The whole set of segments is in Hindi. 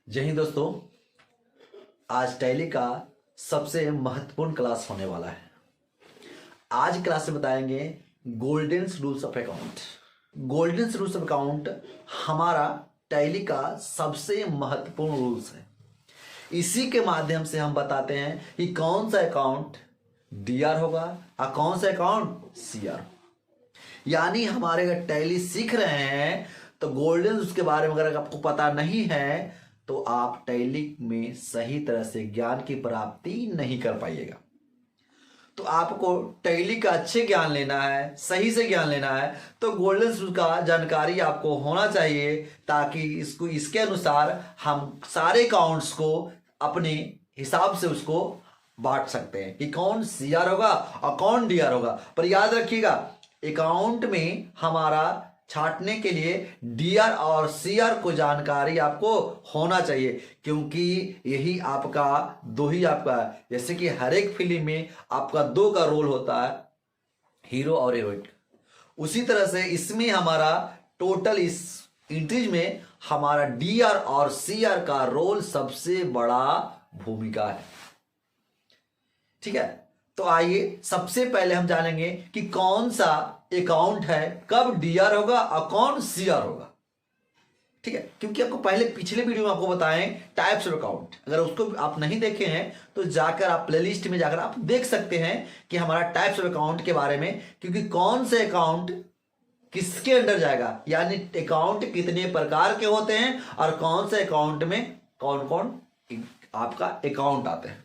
जय हिंद दोस्तों। आज टैली का सबसे महत्वपूर्ण क्लास होने वाला है। आज क्लास में बताएंगे golden rules of account. Golden rules of account हमारा टैली का सबसे महत्वपूर्ण रूल्स है। इसी के माध्यम से हम बताते हैं कि कौन सा अकाउंट डीआर होगा और कौन सा अकाउंट सीआर। यानी हमारे अगर टैली सीख रहे हैं तो गोल्डन उसके बारे में अगर आपको पता नहीं है तो आप टैली में सही तरह से ज्ञान की प्राप्ति नहीं कर पाइएगा। तो आपको टैली का अच्छे ज्ञान लेना है, सही से ज्ञान लेना है तो गोल्डन रूल का जानकारी आपको होना चाहिए, ताकि इसके अनुसार हम सारे अकाउंट्स को अपने हिसाब से उसको बांट सकते हैं कि कौन सीआर होगा और कौन डीआर होगा। पर याद रखिएगा, अकाउंट में हमारा छांटने के लिए डीआर और सीआर को जानकारी आपको होना चाहिए, क्योंकि यही आपका दो ही आपका है। जैसे कि हर एक फिल्म में आपका दो का रोल होता है, हीरो और हीरोइन। उसी तरह से इसमें हमारा टोटल इस इंट्रीज में हमारा डीआर और सीआर का रोल सबसे बड़ा भूमिका है। ठीक है, तो आइए सबसे पहले हम जानेंगे कि कौन सा अकाउंट है, कब डीआर होगा और कौन सीआर होगा। ठीक है, क्योंकि आपको पहले पिछले वीडियो में आपको बताएं टाइप्स ऑफ अकाउंट। अगर उसको आप नहीं देखे हैं तो जाकर आप प्लेलिस्ट में जाकर आप देख सकते हैं कि हमारा टाइप्स ऑफ अकाउंट के बारे में, क्योंकि कौन से अकाउंट किसके अंडर जाएगा, यानी अकाउंट कितने प्रकार के होते हैं और कौन से अकाउंट में कौन कौन आपका अकाउंट आते हैं।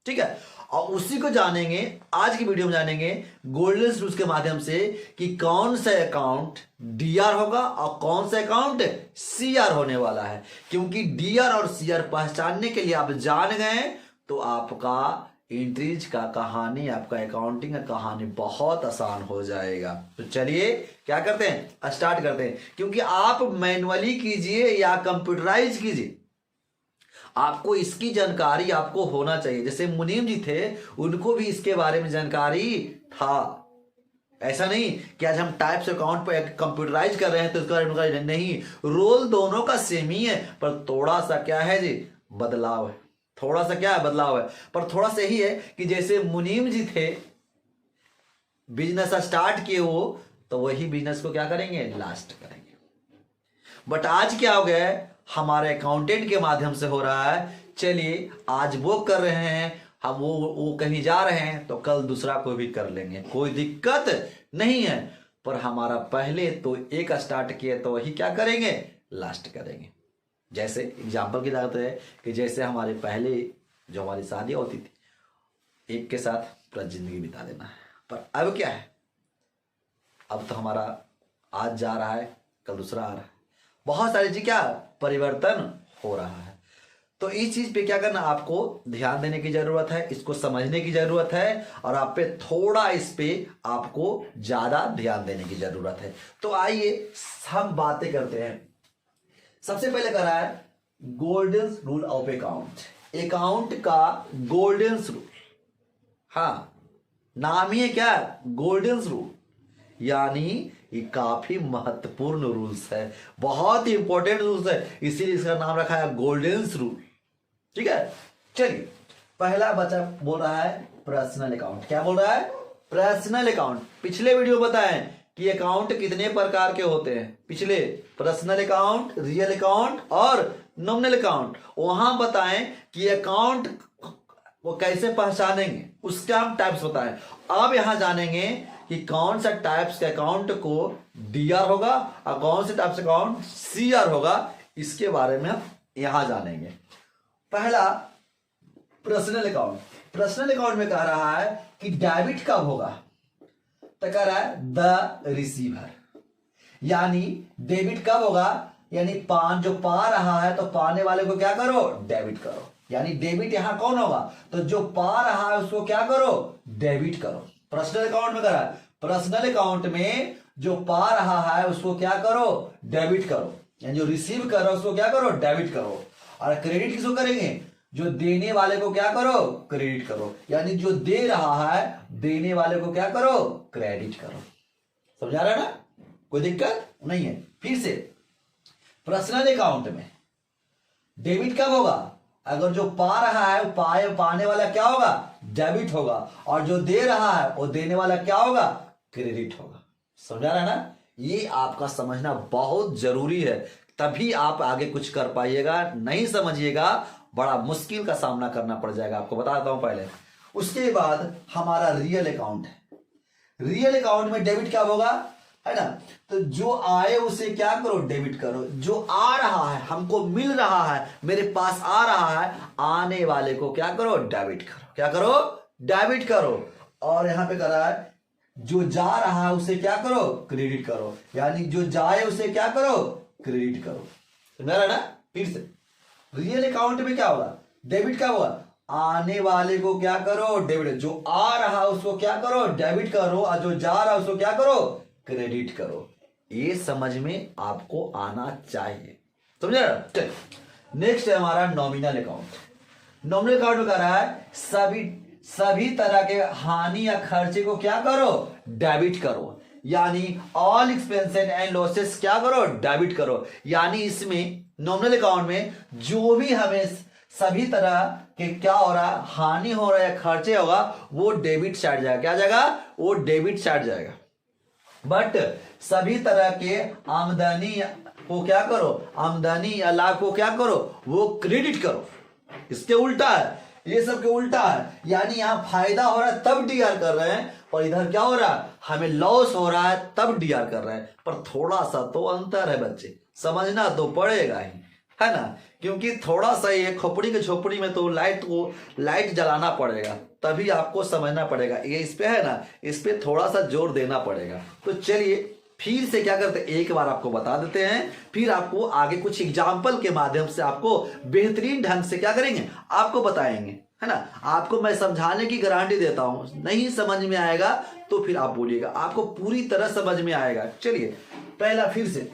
ठीक है, और उसी को जानेंगे आज की वीडियो में, जानेंगे गोल्डन रूल्स के माध्यम से कि कौन सा अकाउंट डीआर होगा और कौन सा अकाउंट सीआर होने वाला है। क्योंकि डीआर और सीआर पहचानने के लिए आप जान गए तो आपका एंट्रीज का कहानी, आपका अकाउंटिंग का कहानी बहुत आसान हो जाएगा। तो चलिए क्या करते हैं, स्टार्ट करते हैं। क्योंकि आप मैनुअली कीजिए या कंप्यूटराइज कीजिए, आपको इसकी जानकारी आपको होना चाहिए। जैसे मुनीम जी थे, उनको भी इसके बारे में जानकारी था। ऐसा नहीं कि आज हम टाइप्स अकाउंट पर कंप्यूटराइज कर रहे हैं तो इसके बारे में नहीं, रोल दोनों का सेम ही है, पर थोड़ा सा क्या है जी, बदलाव है। थोड़ा सा क्या है, बदलाव है। पर थोड़ा सा ही है कि जैसे मुनीम जी थे, बिजनेस स्टार्ट किए वो, तो वही बिजनेस को क्या करेंगे, लास्ट करेंगे। बट आज क्या हो गया है, हमारे अकाउंटेंट के माध्यम से हो रहा है। चलिए आज वो कर रहे हैं, हम वो कहीं जा रहे हैं तो कल दूसरा को भी कर लेंगे, कोई दिक्कत नहीं है। पर हमारा पहले तो एक स्टार्ट किए तो वही क्या करेंगे, लास्ट करेंगे। जैसे एग्जाम्पल की बात है कि जैसे हमारे पहले जो हमारी शादी होती थी, एक के साथ पूरा जिंदगी बिता देना है। पर अब क्या है, अब तो हमारा आज जा रहा है, कल दूसरा आ रहा है, बहुत सारी चीज क्या परिवर्तन हो रहा है। तो इस चीज पे क्या करना, आपको ध्यान देने की जरूरत है, इसको समझने की जरूरत है, और आप पे थोड़ा इस पे आपको ज्यादा ध्यान देने की जरूरत है। तो आइए हम बातें करते हैं। सबसे पहले कह रहा है golden rule of account. Account का गोल्डन रूल, हाँ नाम ही है क्या, गोल्डन रूल। यानी ये काफी महत्वपूर्ण रूल्स है, बहुत ही इंपॉर्टेंट रूल्स है, इसीलिए इसका नाम रखा है गोल्डन रूल। ठीक है, चलिए पहला बच्चा बोल रहा है पर्सनल अकाउंट। क्या बोल रहा है, पर्सनल अकाउंट। पिछले वीडियो बताएं कि अकाउंट कितने प्रकार के होते हैं, पिछले पर्सनल अकाउंट, रियल अकाउंट और नॉमिनल अकाउंट। वहां बताएं कि अकाउंट वो कैसे पहचानेंगे, उसका हम टाइप्स बताएं। अब यहां जानेंगे कि कौन सा टाइप्स के अकाउंट को डीआर होगा और कौन से टाइप्स अकाउंट सीआर होगा, इसके बारे में हम यहां जानेंगे। पहला पर्सनल अकाउंट। पर्सनल अकाउंट में कह रहा है कि डेबिट कब होगा, तो कह रहा है द रिसीवर। यानी डेबिट कब होगा, यानी जो पा रहा है तो पाने वाले को क्या करो, डेबिट करो। यानी डेबिट यहां कौन होगा, तो जो पा रहा है उसको क्या करो, डेबिट करो। पर्सनल अकाउंट में करा, पर्सनल अकाउंट में जो पा रहा है उसको क्या करो, डेबिट करो। यानी जो रिसीव कर रहा है उसको क्या करो, डेबिट करो। और क्रेडिट किसको करेंगे, जो देने वाले को क्या करो, क्रेडिट करो। यानी जो दे रहा है देने वाले को क्या करो, क्रेडिट करो। समझा रहा है ना, कोई दिक्कत नहीं है। फिर से पर्सनल अकाउंट में डेबिट कब होगा? अगर जो पा रहा है वो पाने वाला क्या होगा? डेबिट होगा। और जो दे रहा है वो देने वाला क्या होगा? क्रेडिट होगा। समझा रहा है ना? ये आपका समझना बहुत जरूरी है, तभी आप आगे कुछ कर पाइएगा। नहीं समझिएगा बड़ा मुश्किल का सामना करना पड़ जाएगा। आपको बताता हूं पहले। उसके बाद हमारा रियल अकाउंट है। रियल अकाउंट में डेबिट क्या होगा, है ना? तो जो आए उसे क्या करो? डेबिट करो। जो आ रहा है, हमको मिल रहा है, मेरे पास आ रहा है, आने वाले को क्या करो? डेबिट करो। क्या करो? डेबिट करो। और यहां पे कर रहा है जो जा रहा है उसे क्या करो? क्रेडिट करो। यानी जो जाए उसे क्या करो? क्रेडिट करो। समझ रहा है ना? फिर से रियल अकाउंट में क्या होगा? डेबिट क्या होगा? आने वाले को क्या करो? डेबिट। जो आ रहा है उसको क्या करो? डेबिट करो। और जो जा रहा है उसको क्या करो? क्रेडिट करो। ये समझ में आपको आना चाहिए। समझ रहा है? नेक्स्ट है हमारा नॉमिनल अकाउंट। नॉमिनल अकाउंट में कह रहा है सभी तरह के हानि या खर्चे को क्या करो? डेबिट करो। यानी ऑल एक्सपेंसेस एंड लॉसेस क्या करो? डेबिट करो। यानी इसमें नॉमिनल अकाउंट में जो भी हमें सभी तरह के क्या हो रहा है, हानि हो रहा है या खर्चे होगा, वो डेबिट साइड जाएगा। क्या जाएगा? वो डेबिट साइड जाएगा। बट सभी तरह के आमदनी को क्या करो? आमदनी या लाभ को क्या करो? वो क्रेडिट करो। इसके उल्टा है, ये सब के उल्टा है। यानी यहां फायदा हो रहा है तब डीआर कर रहे हैं, और इधर क्या हो रहा है? हमें लॉस हो रहा है तब डीआर कर रहे हैं। पर थोड़ा सा तो अंतर है बच्चे, समझना तो पड़ेगा ही, है ना? क्योंकि थोड़ा सा ये खोपड़ी के झोपड़ी में तो लाइट जलाना पड़ेगा, तभी आपको समझना पड़ेगा। ये इस पे है ना, इस पे थोड़ा सा जोर देना पड़ेगा। तो चलिए फिर से क्या करते हैं, एक बार आपको बता देते हैं, फिर आपको आगे कुछ एग्जाम्पल के माध्यम से आपको बेहतरीन ढंग से क्या करेंगे, आपको बताएंगे, है ना? आपको मैं समझाने की गारंटी देता हूं। नहीं समझ में आएगा तो फिर आप बोलिएगा, आपको पूरी तरह समझ में आएगा। चलिए पहला फिर से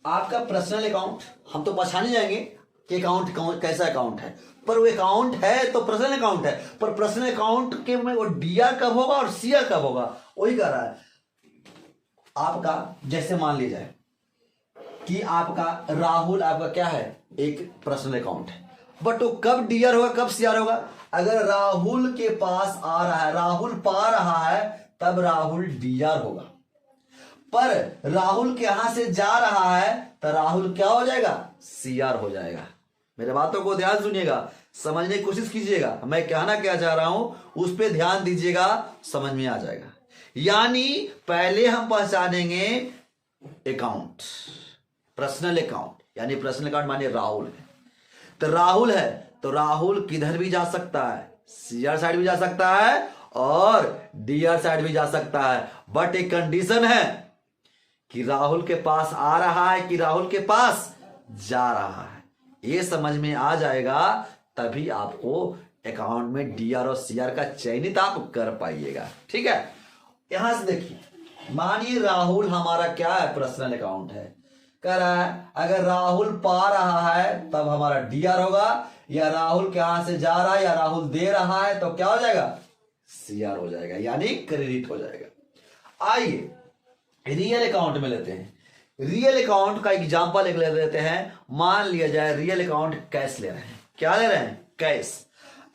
आपका पर्सनल अकाउंट। हम तो पहचाने जाएंगे कि अकाउंट कैसा अकाउंट है, पर वो अकाउंट है तो पर्सनल अकाउंट है। पर पर्सनल अकाउंट के में वो डीआर कब होगा और सीआर कब होगा, वही कह रहा है। आपका जैसे मान लीजिए कि आपका राहुल आपका क्या है, एक पर्सनल अकाउंट है, बट वो कब डीआर होगा कब सीआर होगा? अगर राहुल के पास आ रहा है, राहुल पा रहा है, तब राहुल डीआर होगा। पर राहुल के यहां से जा रहा है तो राहुल क्या हो जाएगा? सीआर हो जाएगा। मेरे बातों को ध्यान सुनिएगा, समझने की कोशिश कीजिएगा। मैं कहना क्या चाह रहा हूं उस पर ध्यान दीजिएगा, समझ में आ जाएगा। यानी पहले हम पहचानेंगे अकाउंट, पर्सनल अकाउंट। यानी पर्सनल अकाउंट मानिए राहुल है, तो राहुल है तो राहुल किधर भी जा सकता है, सीआर साइड भी जा सकता है और डीआर साइड भी जा सकता है। बट एक कंडीशन है कि राहुल के पास आ रहा है कि राहुल के पास जा रहा है। ये समझ में आ जाएगा तभी आपको अकाउंट में डीआर और सीआर का चयनित आप कर पाइएगा। ठीक है, यहां से देखिए, मानिए राहुल हमारा क्या है, पर्सनल अकाउंट है। कह रहा है अगर राहुल पा रहा है तब हमारा डीआर होगा, या राहुल के यहां से जा रहा है या राहुल दे रहा है तो क्या हो जाएगा? सीआर हो जाएगा, यानी क्रेडिट हो जाएगा। आइए रियल अकाउंट में लेते हैं। रियल अकाउंट का एग्जांपल एक ले लेते हैं। मान लिया जाए रियल अकाउंट कैश ले रहे हैं। क्या ले रहे हैं? कैश।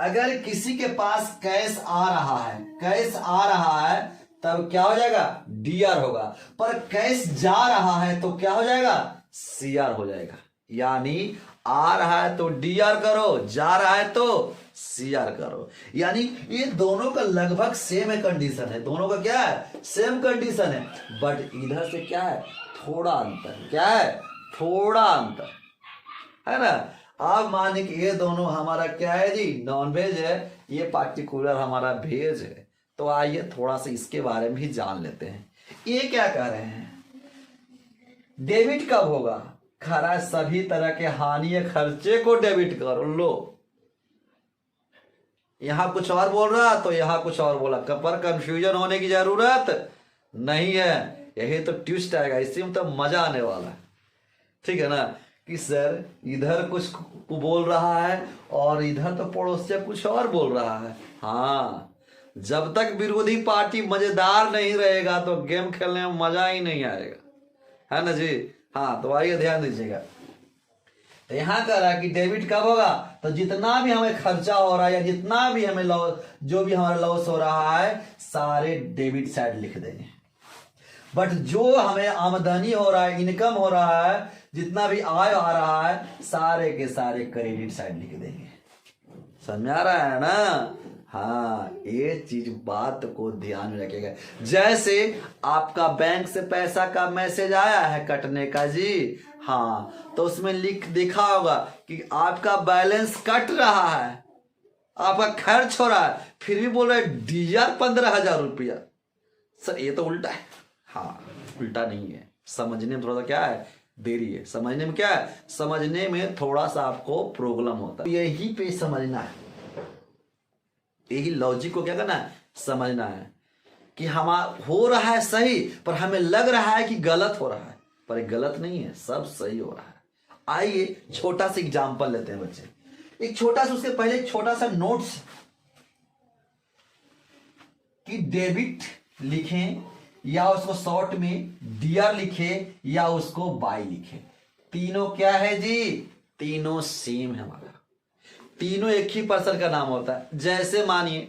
अगर किसी के पास कैश आ रहा है, कैश आ रहा है, तब क्या हो जाएगा? डीआर होगा। पर कैश जा रहा है तो क्या हो जाएगा? सीआर हो जाएगा। यानी आ रहा है तो डीआर करो, जा रहा है तो सीआर करो। यानी ये दोनों का लगभग सेम कंडीशन है, दोनों का क्या है? सेम कंडीशन है। बट इधर से क्या है? थोड़ा अंतर। क्या है? थोड़ा अंतर, है ना? आप माने कि ये दोनों हमारा क्या है जी? नॉन वेज है, ये पार्टिकुलर हमारा वेज है। तो आइए थोड़ा सा इसके बारे में भी जान लेते हैं। ये क्या कह रहे हैं? डेबिट कब होगा? खरा सभी तरह के हानि या खर्चे को डेबिट करो। लो, यहां कुछ और बोल रहा तो यहां कुछ और बोला, पर कंफ्यूजन होने की जरूरत नहीं है। यही तो ट्विस्ट आएगा, इसी में तो मजा आने वाला है। ठीक है ना, कि सर इधर कुछ बोल रहा है और इधर तो पड़ोसिया कुछ और बोल रहा है। हाँ, जब तक विरोधी पार्टी मजेदार नहीं रहेगा तो गेम खेलने में मजा ही नहीं आएगा, है ना जी? हाँ, तो आइए ध्यान दीजिएगा। तो यहाँ कह रहा है कि डेबिट कब होगा, तो जितना भी हमें खर्चा हो रहा है या जितना भी हमें जो भी हमारा लॉस हो रहा है सारे डेबिट साइड लिख देंगे। बट जो हमें आमदनी हो रहा है, इनकम हो रहा है, जितना भी आय आ रहा है सारे के सारे क्रेडिट साइड लिख देंगे। समझ में आ रहा है ना? हाँ, ये चीज बात को ध्यान में रखिएगा। जैसे आपका बैंक से पैसा का मैसेज आया है कटने का जी, हाँ, तो उसमें दिखा होगा कि आपका बैलेंस कट रहा है, आपका खर्च हो रहा है, फिर भी बोल रहे डीआर 15,000 रुपया। सर ये तो उल्टा है। हाँ, उल्टा नहीं है, समझने में थोड़ा सा क्या है, देरी है। समझने में क्या है, समझने में थोड़ा सा आपको प्रॉब्लम होता है। यही पे समझना है, यही लॉजिक को क्या करना है, समझना है कि हमारा हो रहा है सही, पर हमें लग रहा है कि गलत हो रहा है, पर ये गलत नहीं है, सब सही हो रहा है। आइए छोटा सा एग्जांपल लेते हैं बच्चे, एक छोटा सा, उसके पहले एक छोटा सा नोट्स कि डेबिट लिखें या उसको शॉर्ट में डीआर लिखे या उसको बाई लिखे, तीनों क्या है जी, तीनों सेम है हमारा, तीनों एक ही पर्सन का नाम होता है। जैसे मानिए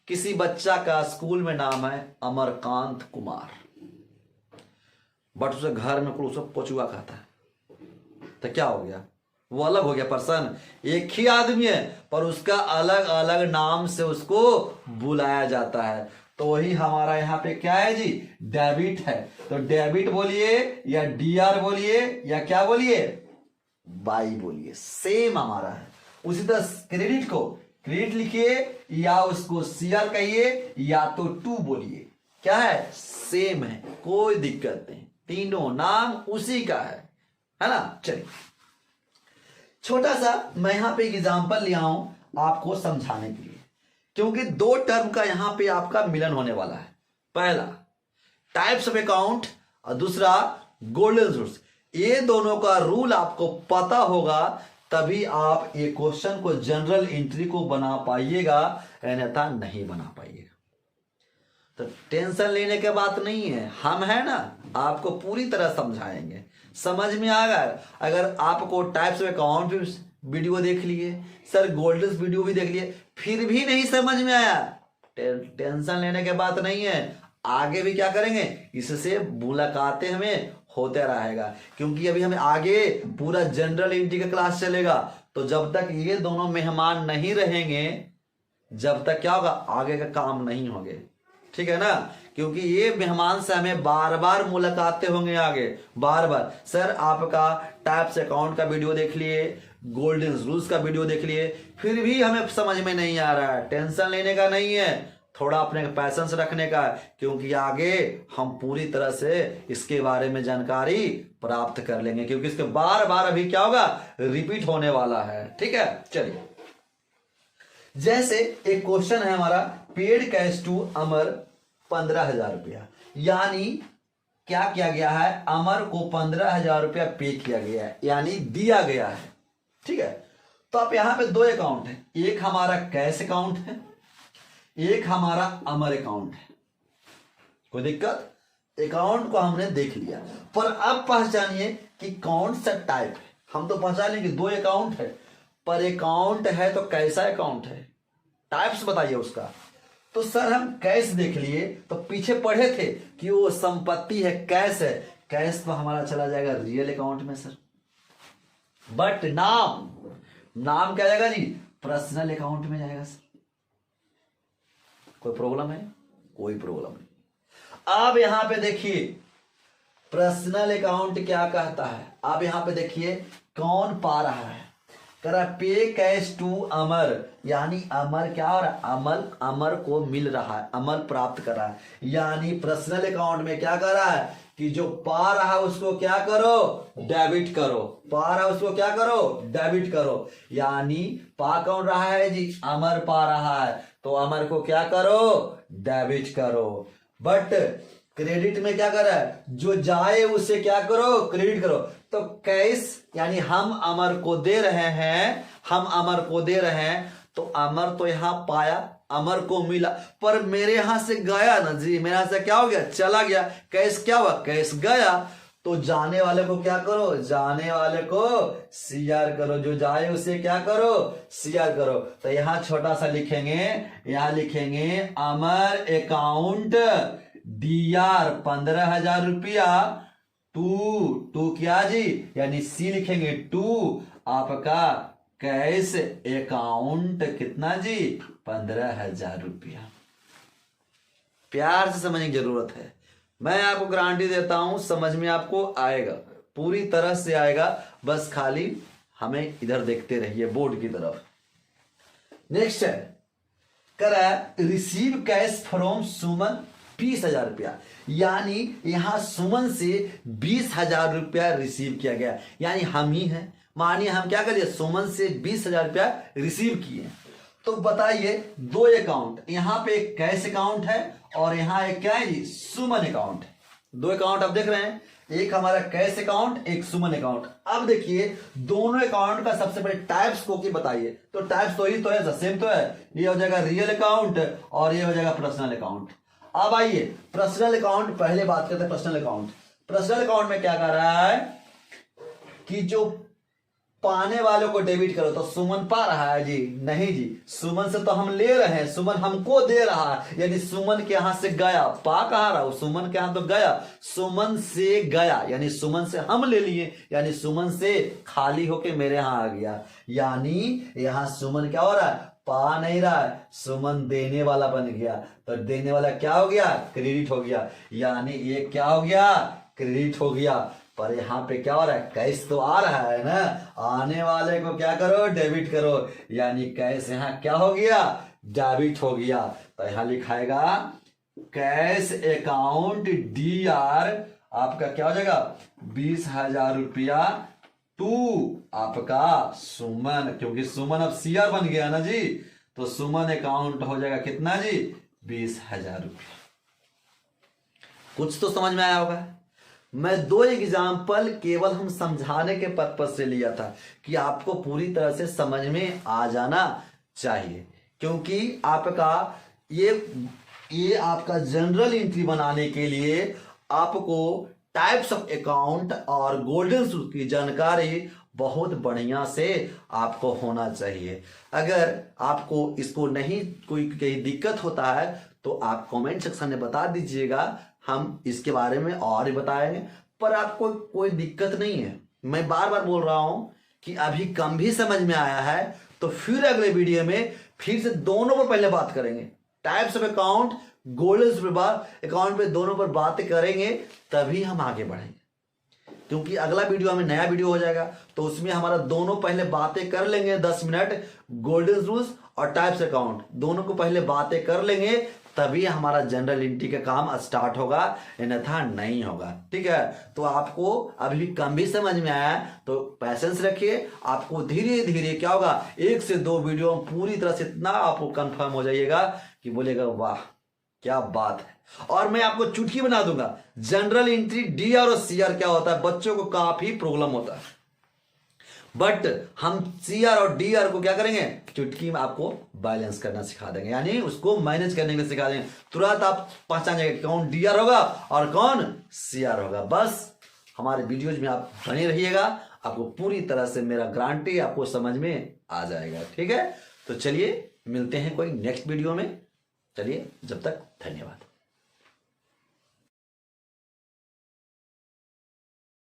किसी बच्चा का स्कूल में नाम है अमरकांत कुमार, बट उसे घर में उसे पोचुआ खाता है, तो क्या हो गया, वो अलग हो गया पर्सन, एक ही आदमी है पर उसका अलग अलग नाम से उसको बुलाया जाता है। तो वही हमारा यहाँ पे क्या है जी, डेबिट है। तो डेबिट बोलिए या डीआर बोलिए या क्या बोलिए, बाई बोलिए, सेम हमारा है। उसी तरह क्रेडिट को क्रेडिट लिखिए या उसको सीआर कहिए या तो टू बोलिए, क्या है, सेम है, कोई दिक्कत नहीं, तीनों नाम उसी का है ना। चलिए छोटा सा मैं यहां पे एग्जांपल ले आऊं आपको समझाने के लिए, क्योंकि दो टर्म का यहां पे आपका मिलन होने वाला है। पहला टाइप्स ऑफ अकाउंट और दूसरा गोल्डन रूल्स। ये दोनों का रूल आपको पता होगा तभी आप ये क्वेश्चन को जनरल एंट्री को बना पाइएगा, अन्यथा नहीं बना पाइएगा। तो टेंशन लेने की बात नहीं है, हम है ना, आपको पूरी तरह समझाएंगे। समझ में आ गया? अगर आपको टाइप्स ऑफ अकाउंट वीडियो देख लिए, सर गोल्डन वीडियो भी देख लिए, फिर भी नहीं समझ में आया, टेंशन लेने की बात नहीं है, आगे भी क्या करेंगे, इससे मुलाकातें हमें होते रहेगा, क्योंकि अभी हमें आगे पूरा जनरल एंट्री का क्लास चलेगा। तो जब तक ये दोनों मेहमान नहीं रहेंगे, जब तक क्या होगा, आगे का काम नहीं होंगे, ठीक है ना, क्योंकि ये मेहमान से हमें बार बार मुलाकातें होंगे आगे, बार बार। सर आपका टाइप्स अकाउंट का वीडियो देख लिए, गोल्डन रूल्स का वीडियो देख लिए, फिर भी हमें समझ में नहीं आ रहा है, टेंशन लेने का नहीं है, थोड़ा अपने पैसेंस रखने का, क्योंकि आगे हम पूरी तरह से इसके बारे में जानकारी प्राप्त कर लेंगे, क्योंकि इसके बार बार अभी क्या होगा, रिपीट होने वाला है, ठीक है। चलिए जैसे एक क्वेश्चन है हमारा, पेड कैश टू अमर 15,000 रुपया, यानी क्या किया गया है, अमर को 15,000 रुपया पे किया गया है, यानी दिया गया है, ठीक है। तो आप यहां पे दो अकाउंट है, एक हमारा कैश अकाउंट है, एक हमारा अमर अकाउंट है। कोई दिक्कत, अकाउंट को हमने देख लिया, पर अब पहचानिए कि कौन सा टाइप है। हम तो पहचान लेंगे दो अकाउंट है, पर अकाउंट है तो कैसा अकाउंट है, टाइप्स बताइए उसका। तो सर हम कैश देख लिए, तो पीछे पढ़े थे कि वो संपत्ति है, कैश है, कैश तो हमारा चला जाएगा रियल अकाउंट में सर। बट नाम क्या जाएगा जी, पर्सनल अकाउंट में जाएगा सर। कोई प्रॉब्लम है? कोई प्रॉब्लम नहीं। अब यहां पे देखिए पर्सनल अकाउंट क्या कहता है, अब यहां पे देखिए कौन पा रहा है, कह रहा पे कैश टू अमर, यानी अमर क्या हो रहा है, अमर को मिल रहा है, अमर प्राप्त कर रहा है, यानी पर्सनल अकाउंट में क्या कर रहा है कि जो पा रहा है उसको क्या करो, डेबिट करो, पा रहा है उसको क्या करो, डेबिट करो, यानी पा कौन रहा है जी, अमर पा रहा है, तो अमर को क्या करो, डेबिट करो। बट क्रेडिट में क्या कर रहा है, जो जाए उससे क्या करो, क्रेडिट करो। तो कैश यानी हम अमर को दे रहे हैं, हम अमर को दे रहे हैं, तो अमर तो यहां पाया, अमर को मिला, पर मेरे यहां से गया ना जी, मेरे यहां से क्या हो गया, चला गया, कैश क्या हुआ, कैश गया। तो जाने वाले को क्या करो, जाने वाले को सीआर करो, जो जाए उसे क्या करो, सीआर करो। तो यहां छोटा सा लिखेंगे, यहां लिखेंगे अमर अकाउंट डीआर 15,000 रुपया टू क्या जी, यानी सी लिखेंगे टू आपका कैश अकाउंट कितना जी, 15,000 रुपया। प्यार से समझने की जरूरत है, मैं आपको गारंटी देता हूं समझ में आपको आएगा, पूरी तरह से आएगा, बस खाली हमें इधर देखते रहिए बोर्ड की तरफ। नेक्स्ट है करा रिसीव कैश फ्रॉम सुमन 20,000 रुपया, यानी यहां सुमन से 20,000 रुपया रिसीव किया गया, यानी हम ही हैं। मानिए हम क्या करिए, सुमन से 20,000 रुपया रिसीव किए। तो बताइए दो अकाउंट, यहां पे एक कैश अकाउंट है और यहां एक क्या है जी, सुमन अकाउंट। दो अकाउंट आप देख रहे हैं, एक हमारा कैश अकाउंट, एक सुमन अकाउंट। अब देखिए दोनों अकाउंट का सबसे पहले टाइप्स को की बताइए, तो टाइप्स तो ही तो है, सेम तो है। ये हो जाएगा रियल अकाउंट और ये हो जाएगा पर्सनल अकाउंट। अब आइए पर्सनल अकाउंट, पहले बात करते हैं पर्सनल अकाउंट। पर्सनल अकाउंट में क्या कर रहा है कि जो पाने वालों को डेबिट करो, तो सुमन पा रहा है जी, नहीं जी, सुमन से तो हम ले रहे हैं, सुमन हमको दे रहा है, यानी सुमन के यहां से गया, पा कहा रहा हूं, सुमन के यहां तो गया, सुमन से गया, यानी सुमन से हम ले लिए, यानी सुमन से खाली होके मेरे यहां आ गया, यानी यहां सुमन क्या हो रहा है, पा नहीं रहा है, सुमन देने वाला बन गया। तो देने वाला क्या हो गया, क्रेडिट हो गया, यानी ये क्या हो गया, क्रेडिट हो गया। पर यहाँ पे क्या हो रहा है, कैश तो आ रहा है ना, आने वाले को क्या करो, डेबिट करो, यानी कैश यहाँ क्या हो गया, डेबिट हो गया। तो यहाँ लिखाएगा कैश अकाउंट डी आर आपका क्या हो जाएगा, 20,000 रुपया टू आपका सुमन, क्योंकि सुमन अब सीआर बन गया ना जी, तो सुमन अकाउंट हो जाएगा कितना जी, 20,000 रुपया। कुछ तो समझ में आया होगा। मैं दो एग्जाम्पल केवल हम समझाने के पर्पज से लिया था कि आपको पूरी तरह से समझ में आ जाना चाहिए, क्योंकि आपका ये आपका जनरल एंट्री बनाने के लिए आपको टाइप्स ऑफ अकाउंट और गोल्डन रूल की जानकारी बहुत बढ़िया से आपको होना चाहिए। अगर आपको इसको नहीं कोई दिक्कत होता है तो आप कमेंट सेक्शन में बता दीजिएगा, हम इसके बारे में और ही बताएंगे। पर आपको कोई दिक्कत नहीं है, मैं बार बार बोल रहा हूं कि अभी कम भी समझ में आया है तो फिर अगले वीडियो में फिर से दोनों पर पहले बात करेंगे, types of account, golden account पे दोनों पर बातें करेंगे, तभी हम आगे बढ़ेंगे। क्योंकि अगला वीडियो हमें नया वीडियो हो जाएगा, तो उसमें हमारा दोनों पहले बातें कर लेंगे 10 मिनट, गोल्डन रूल्स और टाइप्स अकाउंट दोनों को पहले बातें कर लेंगे, तभी हमारा जनरल एंट्री का काम स्टार्ट होगा, अन्यथा नहीं होगा। ठीक है, तो आपको अभी भी कम भी समझ में आया तो पैसेंस रखिए, आपको धीरे धीरे क्या होगा, 1 से 2 वीडियो पूरी तरह से इतना आपको कंफर्म हो जाइएगा कि बोलेगा वाह क्या बात है। और मैं आपको चुटकी बना दूंगा, जनरल एंट्री डीआर और सीआर क्या होता है, बच्चों को काफी प्रॉब्लम होता है, बट हम सीआर और डीआर को क्या करेंगे, चुटकी में आपको बैलेंस करना सिखा देंगे, यानी उसको मैनेज करने के लिए सिखा देंगे। तुरंत आप पहचान जाएंगे कौन डीआर होगा और कौन सीआर होगा। बस हमारे वीडियोज में आप बने रहिएगा, आपको पूरी तरह से मेरा गारंटी आपको समझ में आ जाएगा। ठीक है, तो चलिए मिलते हैं कोई नेक्स्ट वीडियो में, चलिए जब तक धन्यवाद।